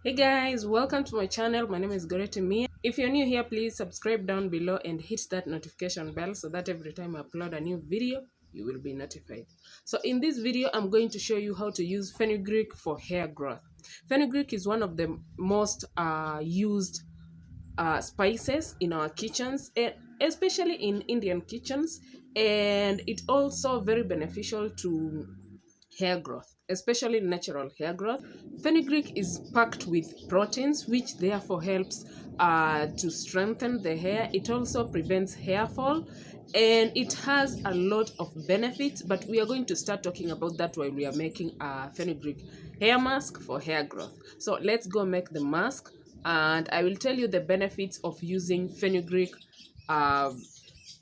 Hey guys, welcome to my channel. My name is Gorretti. If you're new here, please subscribe down below and hit that notification bell so that every time I upload a new video, you will be notified. So in this video, I'm going to show you how to use fenugreek for hair growth. Fenugreek is one of the most used spices in our kitchens, especially in Indian kitchens, and it's also very beneficial to hair growth, especially natural hair growth. Fenugreek is packed with proteins, which therefore helps to strengthen the hair. It also prevents hair fall, and it has a lot of benefits, but we are going to start talking about that while we are making a fenugreek hair mask for hair growth. So let's go make the mask, and I will tell you the benefits of using fenugreek uh,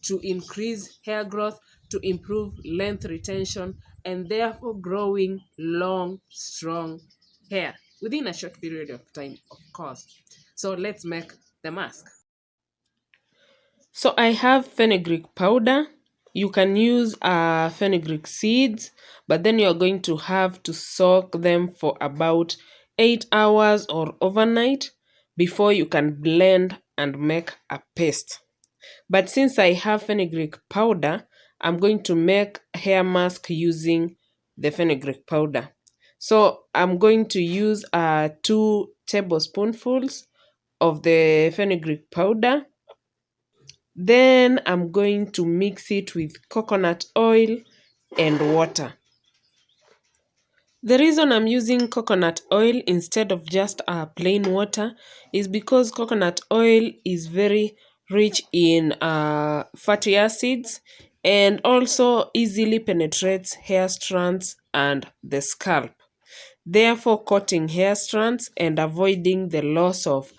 to increase hair growth, to improve length retention, and therefore growing long, strong hair within a short period of time, of course. So let's make the mask. So I have fenugreek powder. You can use fenugreek seeds, but then you're going to have to soak them for about 8 hours or overnight before you can blend and make a paste. But since I have fenugreek powder, I'm going to make hair mask using the fenugreek powder. So I'm going to use 2 tablespoonfuls of the fenugreek powder. Then I'm going to mix it with coconut oil and water. The reason I'm using coconut oil instead of just plain water is because coconut oil is very rich in fatty acids and also easily penetrates hair strands and the scalp, therefore coating hair strands and avoiding the loss of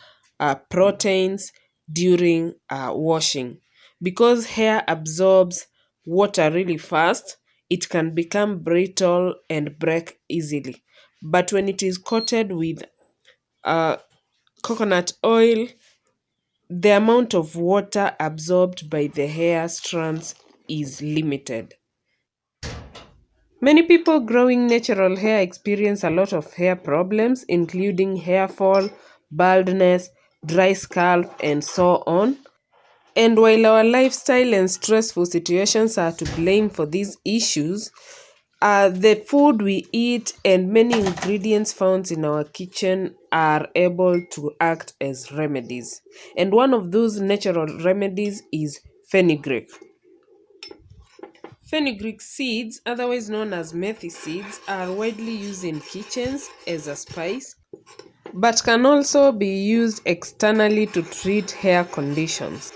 proteins during washing. Because hair absorbs water really fast, it can become brittle and break easily. But when it is coated with uh, coconut oil, the amount of water absorbed by the hair strands is limited. Many people growing natural hair experience a lot of hair problems, including hair fall, baldness, dry scalp, and so on. And while our lifestyle and stressful situations are to blame for these issues, the food we eat and many ingredients found in our kitchen are able to act as remedies. And one of those natural remedies is fenugreek. Fenugreek seeds, otherwise known as methi seeds, are widely used in kitchens as a spice, but can also be used externally to treat hair conditions.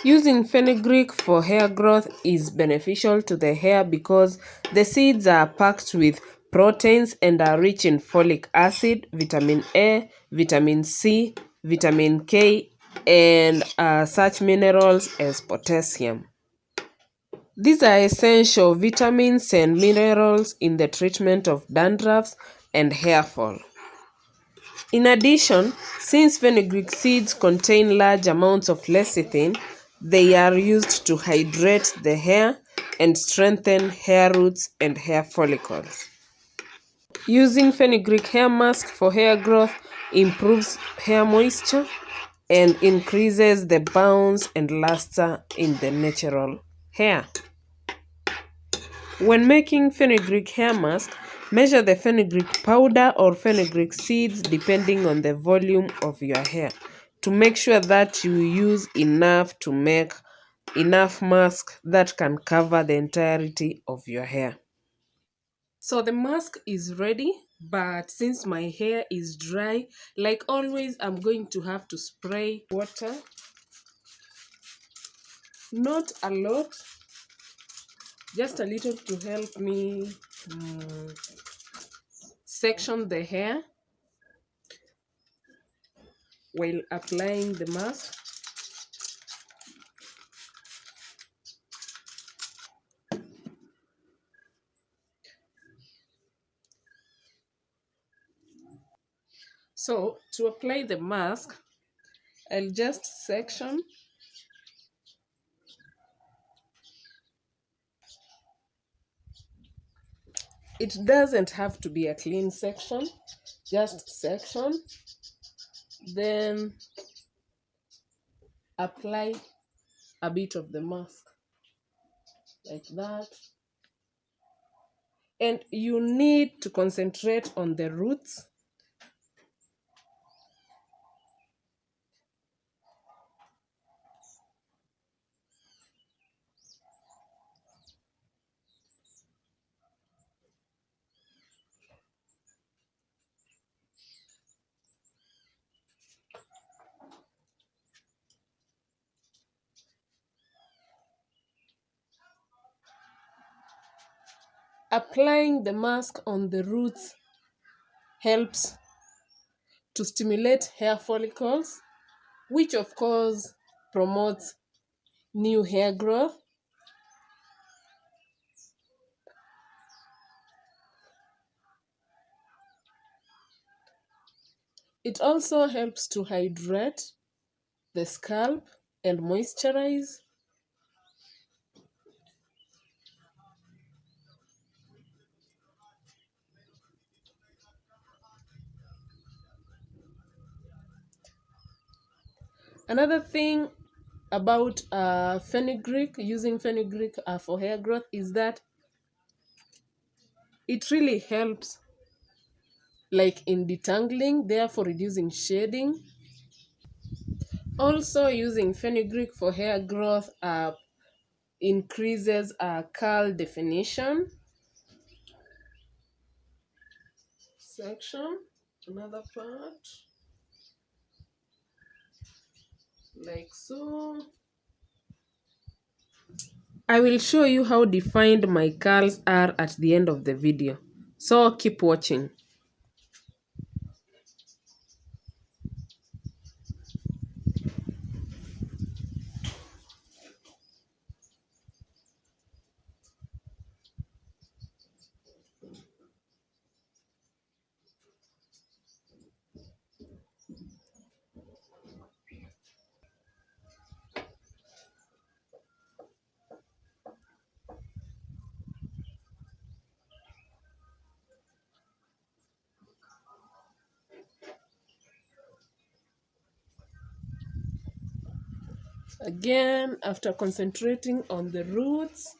Using fenugreek for hair growth is beneficial to the hair because the seeds are packed with proteins and are rich in folic acid, vitamin A, vitamin C, vitamin K, and such minerals as potassium. These are essential vitamins and minerals in the treatment of dandruff and hair fall. In addition, since fenugreek seeds contain large amounts of lecithin, they are used to hydrate the hair and strengthen hair roots and hair follicles. Using fenugreek hair mask for hair growth improves hair moisture and increases the bounce and luster in the natural hair. When making fenugreek hair mask, measure the fenugreek powder or fenugreek seeds depending on the volume of your hair to make sure that you use enough to make enough mask that can cover the entirety of your hair. So the mask is ready, but since my hair is dry, like always, I'm going to have to spray water. Not a lot, just a little to help me section the hair while applying the mask. So to apply the mask, I'll just section. It doesn't have to be a clean section. just section, then apply a bit of the mask like that. And you need to concentrate on the roots. Applying the mask on the roots helps to stimulate hair follicles, which of course promotes new hair growth. It also helps to hydrate the scalp and moisturize. Another thing about fenugreek, using fenugreek for hair growth, is that it really helps like in detangling, therefore reducing shedding. Also, using fenugreek for hair growth increases curl definition. Section, another part, like so. I will show you how defined my curls are at the end of the video, so keep watching. Again, after concentrating on the roots,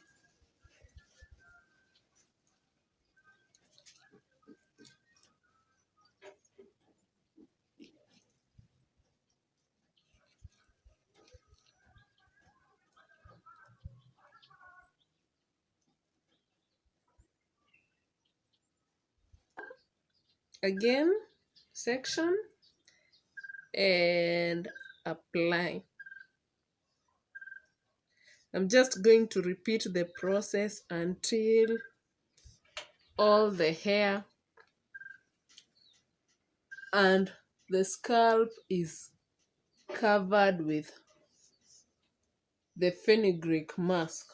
again, section and apply. I'm just going to repeat the process until all the hair and the scalp is covered with the fenugreek mask.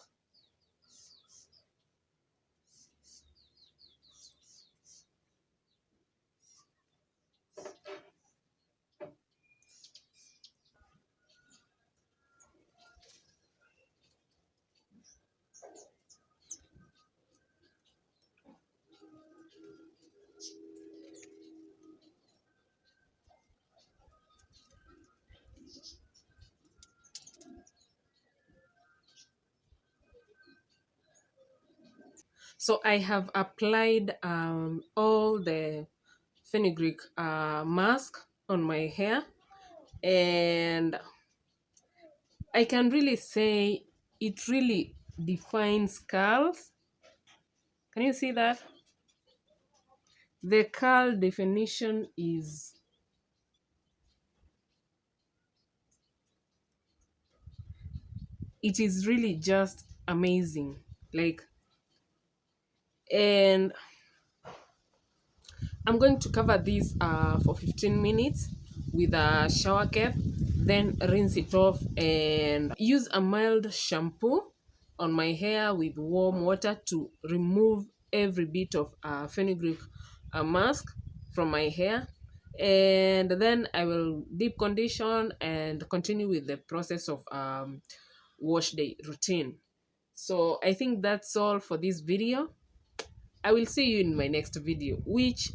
So I have applied all the fenugreek mask on my hair, and I can really say it really defines curls. Can you see that? The curl definition is, it is really just amazing. Like, and I'm going to cover this for 15 minutes with a shower cap, then rinse it off and use a mild shampoo on my hair with warm water to remove every bit of fenugreek mask from my hair. And then I will deep condition and continue with the process of wash day routine. So I think that's all for this video. I will see you in my next video, which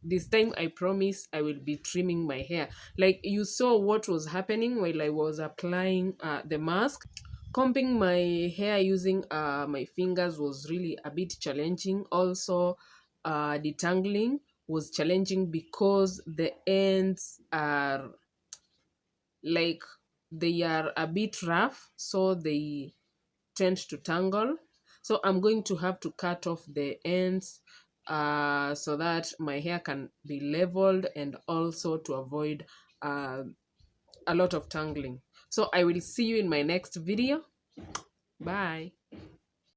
this time I promise I will be trimming my hair. Like you saw what was happening while I was applying the mask. Combing my hair using my fingers was really a bit challenging. Also, detangling was challenging because the ends are like they are a bit rough, so they tend to tangle. So I'm going to have to cut off the ends so that my hair can be leveled and also to avoid uh, a lot of tangling. So I will see you in my next video. Bye.